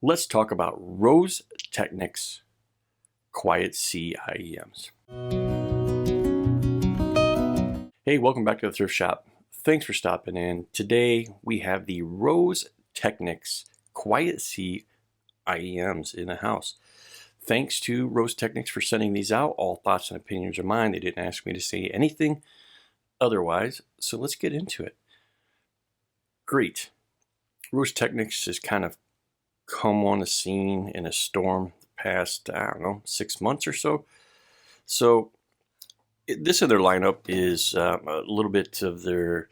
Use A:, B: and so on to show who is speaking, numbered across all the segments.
A: Let's talk about Rose Technics QuietSea IEMs. Hey, welcome back to the thrift shop. Thanks for stopping in. Today we have the Rose Technics QuietSea IEMs in the house. Thanks to Rose Technics for sending these out. All thoughts and opinions are mine. They didn't ask me to say anything otherwise, so let's get into it. Great. Rose Technics has kind of come on the scene in a storm the past, I don't know, 6 months or so. So this in their lineup is a little bit of their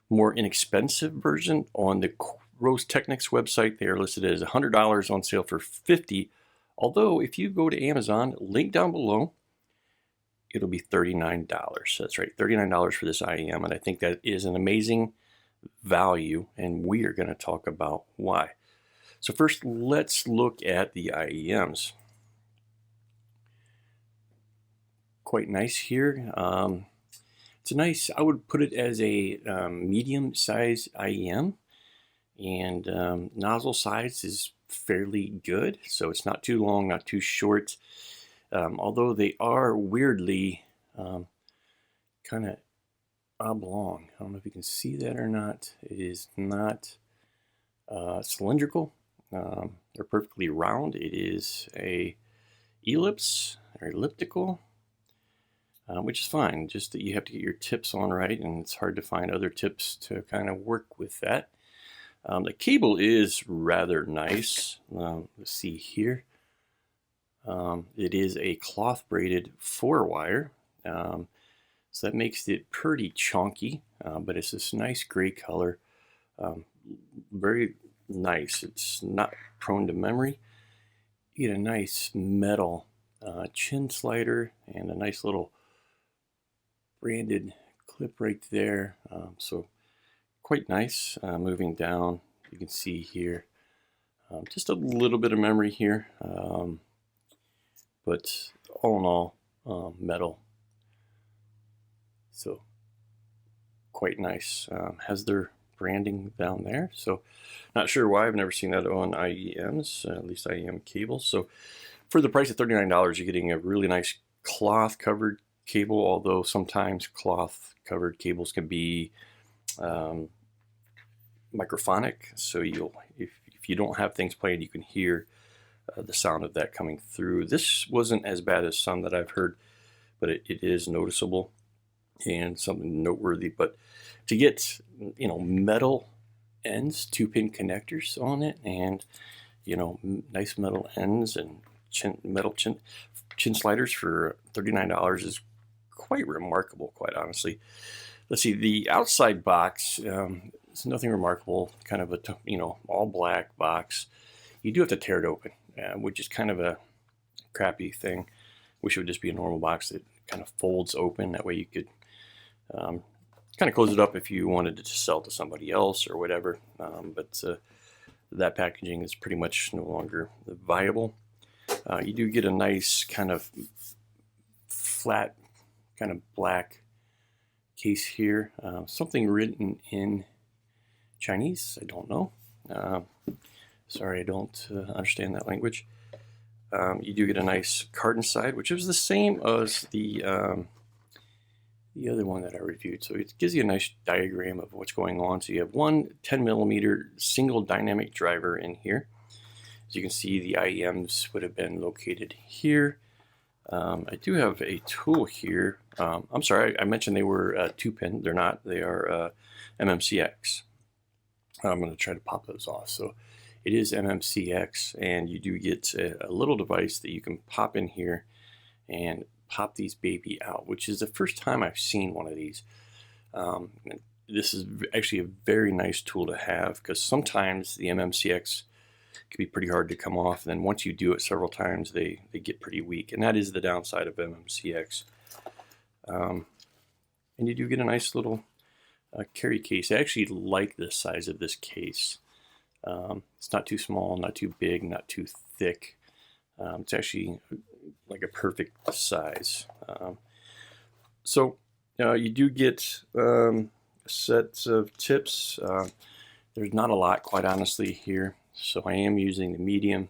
A: more inexpensive version. On the Rose Technics website, they are listed as $100, on sale for $50. Although if you go to Amazon, link down below, it'll be $39. That's right, $39 for this IEM, and I think that is an amazing value, and we are going to talk about why. So first, let's look at the IEMs. Quite nice here. It's a nice, I would put it as a medium size IEM, and nozzle size is fairly good. So it's not too long, not too short. Although they are weirdly kind of oblong. I don't know if you can see that or not. It is not cylindrical. They're perfectly round. It is a ellipse or elliptical, which is fine. Just that you have to get your tips on right, and it's hard to find other tips to kind of work with that. The cable is rather nice. Let's see here. It is a cloth braided 4-wire, so that makes it pretty chunky, but it's this nice gray color. Very nice. It's not prone to memory. You get a nice metal chin slider and a nice little branded clip right there. So quite nice. Moving down, you can see here just a little bit of memory here, but all in all, metal. So quite nice. Has their branding down there, so not sure why. I've never seen that on IEMs, at least IEM cables. So for the price of $39, you're getting a really nice cloth covered cable, although sometimes cloth covered cables can be microphonic, so if you don't have things playing, you can hear the sound of that coming through. This wasn't as bad as some that I've heard, but it is noticeable and something noteworthy. But to get, metal ends, 2-pin connectors on it, and nice metal ends and metal chin sliders for $39 is quite remarkable, quite honestly. Let's see, the outside box, it's nothing remarkable. Kind of a all black box. You do have to tear it open, which is kind of a crappy thing. Wish it would just be a normal box that kind of folds open. That way you could kind of close it up if you wanted to just sell to somebody else or whatever. But that packaging is pretty much no longer viable. You do get a nice kind of flat, kind of black case here. Something written in Chinese, I don't know. Sorry, I don't understand that language. You do get a nice card inside, which is the same as the other one that I reviewed. So it gives you a nice diagram of what's going on. So you have one 10mm single dynamic driver in here. As you can see, the IEMs would have been located here. I do have a tool here. I'm sorry, I mentioned they were 2-pin. They're not. They are MMCX. I'm going to try to pop those off. So it is MMCX, and you do get a little device that you can pop in here and pop these baby out, which is the first time I've seen one of these. This is actually a very nice tool to have, because sometimes the MMCX can be pretty hard to come off, and then once you do it several times, they get pretty weak, and that is the downside of MMCX. And you do get a nice little carry case. I actually like the size of this case. It's not too small, not too big, not too thick. It's actually like a perfect size. So you do get a set of tips. There's not a lot, quite honestly, here. So I am using the medium.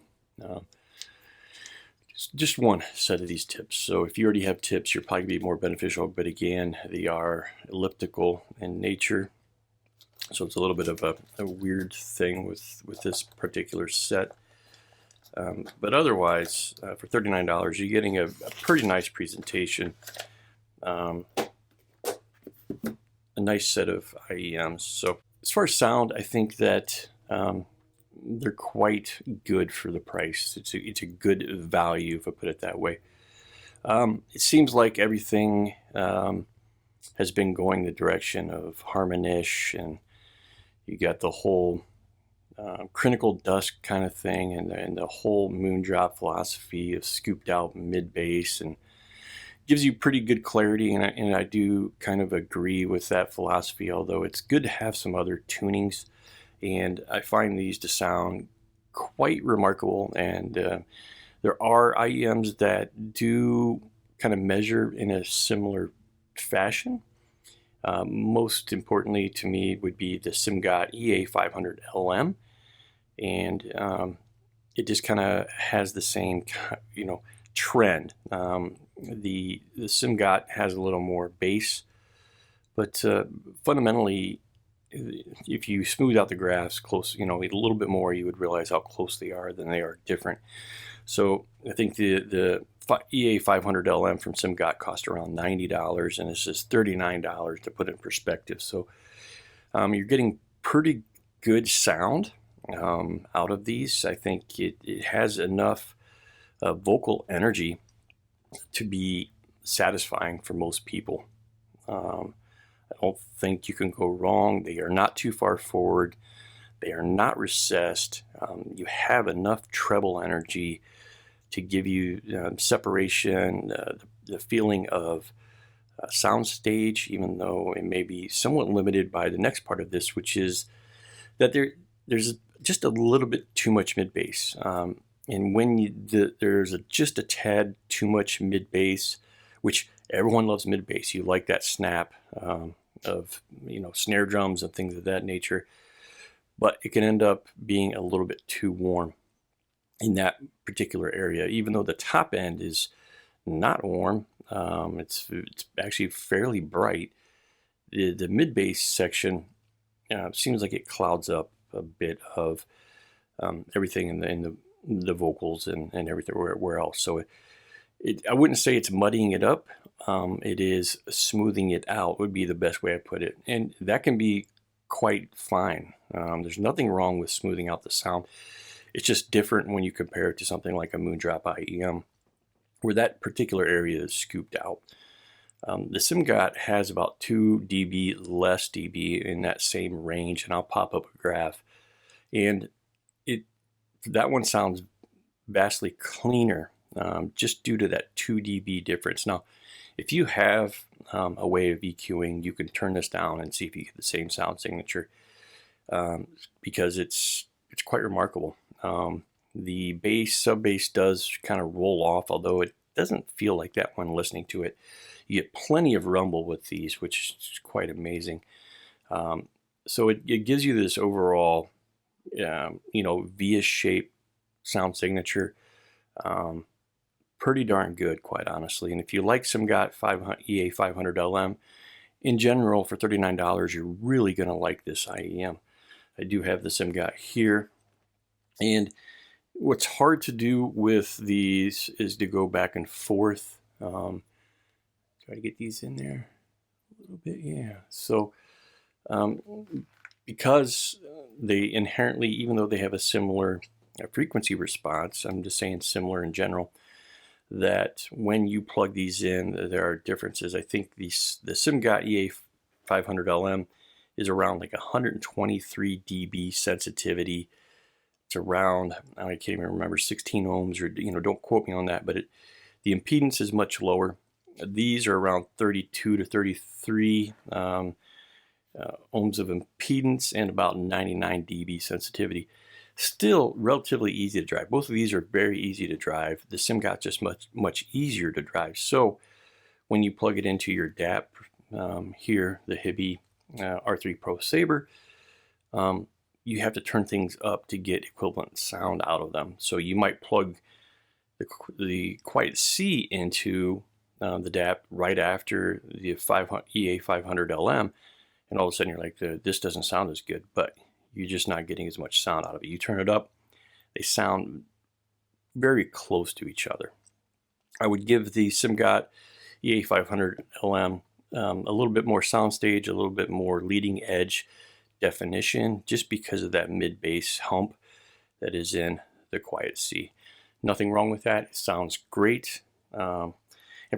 A: Just one set of these tips. So if you already have tips, you're probably going to be more beneficial. But again, they are elliptical in nature. So it's a little bit of a weird thing with this particular set. But otherwise, for $39, you're getting a pretty nice presentation. A nice set of IEMs. So as far as sound, I think that they're quite good for the price. It's a good value, if I put it that way. It seems like everything has been going the direction of Harmonish, and you got the whole critical dusk kind of thing, and the whole moondrop philosophy of scooped out mid bass, and gives you pretty good clarity. And I do kind of agree with that philosophy, although it's good to have some other tunings. And I find these to sound quite remarkable. And there are IEMs that do kind of measure in a similar fashion. Most importantly to me would be the SIMGOT EA500LM. And it just kind of has the same, trend. The SIMGOT has a little more bass, but fundamentally, if you smooth out the graphs close, a little bit more, you would realize how close they are, than they are different. So I think the EA500LM from SIMGOT cost around $90, and this is $39 to put it in perspective. So you're getting pretty good sound out of these. I think it has enough vocal energy to be satisfying for most people. I don't think you can go wrong. They are not too far forward. They are not recessed. You have enough treble energy to give you separation, the feeling of soundstage, even though it may be somewhat limited by the next part of this, which is that there's just a little bit too much mid bass. And when there's just a tad too much mid bass, which everyone loves mid bass, you like that snap of snare drums and things of that nature, but it can end up being a little bit too warm in that particular area. Even though the top end is not warm, it's actually fairly bright. The mid bass section seems like it clouds up a bit of everything in the vocals and everything where else. So I wouldn't say it's muddying it up. It is smoothing it out, would be the best way I put it. And that can be quite fine. There's nothing wrong with smoothing out the sound. It's just different when you compare it to something like a Moondrop IEM, where that particular area is scooped out. The SIMGOT has about 2 dB less dB in that same range, and I'll pop up a graph. And that one sounds vastly cleaner, just due to that 2 dB difference. Now, if you have a way of EQing, you can turn this down and see if you get the same sound signature, because it's quite remarkable. The bass, sub-bass does kind of roll off, although it doesn't feel like that when listening to it. You get plenty of rumble with these, which is quite amazing. So it gives you this overall, V-shaped sound signature. Pretty darn good, quite honestly. And if you like SIMGOT EA500LM, in general, for $39, you're really going to like this IEM. I do have the SIMGOT here. And what's hard to do with these is to go back and forth. Try to get these in there a little bit, yeah. So because they inherently, even though they have a similar frequency response, I'm just saying similar in general, that when you plug these in, there are differences. I think the SIMGOT EA500LM is around like 123 dB sensitivity. It's around, I can't even remember, 16 ohms, or don't quote me on that, but the impedance is much lower. These are around 32 to 33 ohms of impedance and about 99 dB sensitivity. Still relatively easy to drive. Both of these are very easy to drive. The SIMGOT just much easier to drive. So when you plug it into your DAP here, the Hibby R3 Pro Saber, you have to turn things up to get equivalent sound out of them. So you might plug the QuietSea into the DAC right after the EA 500 LM, and all of a sudden you're like, this doesn't sound as good, but you're just not getting as much sound out of it. You turn it up, they sound very close to each other. I would give the SIMGOT EA 500 LM a little bit more soundstage, a little bit more leading edge definition, just because of that mid-bass hump that is in the QuietSea. Nothing wrong with that. It sounds great. And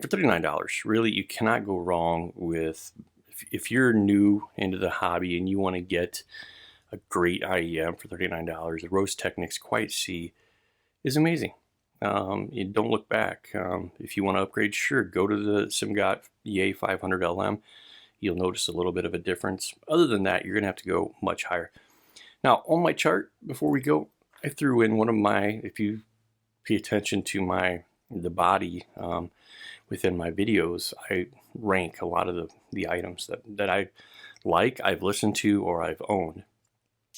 A: for $39, really, you cannot go wrong with, if you're new into the hobby and you want to get a great IEM for $39, the Rose Technics QuietSea is amazing. You don't look back. If you want to upgrade, sure, go to the SIMGOT EA 500 LM. You'll notice a little bit of a difference. Other than that, you're going to have to go much higher. Now, on my chart, before we go, I threw in one of my, if you pay attention to the body within my videos, I rank a lot of the items that I like, I've listened to, or I've owned.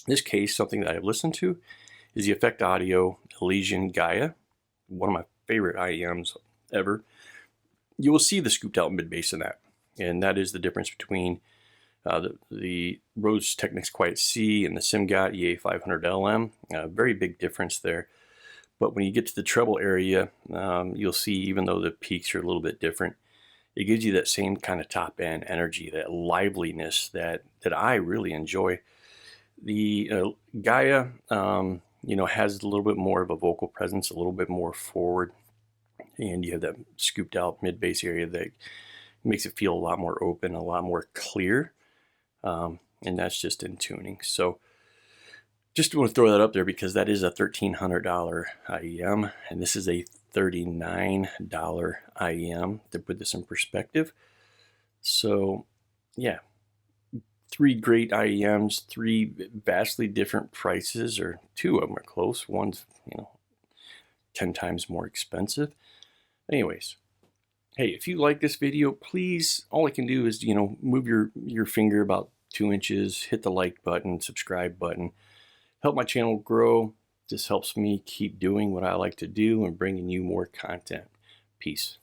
A: In this case, something that I've listened to is the Effect Audio Elysian Gaia, one of my favorite IEMs ever. You will see the scooped out mid bass in that, and that is the difference between the Rose Technics QuietSea and the SIMGOT EA 500 LM. Very big difference there. But when you get to the treble area, you'll see, even though the peaks are a little bit different, it gives you that same kind of top end energy, that liveliness that I really enjoy. The Gaia, has a little bit more of a vocal presence, a little bit more forward, and you have that scooped out mid bass area that makes it feel a lot more open, a lot more clear, and that's just in tuning. So just want to throw that up there because that is a $1,300 IEM, and this is a $39 IEM, to put this in perspective. So yeah, 3 great IEMs, 3 vastly different prices, or 2 of them are close. One's 10 times more expensive. Anyways, hey, if you like this video, please, all I can do is move your finger about 2 inches, hit the like button, subscribe button. Help my channel grow. This helps me keep doing what I like to do and bringing you more content. Peace.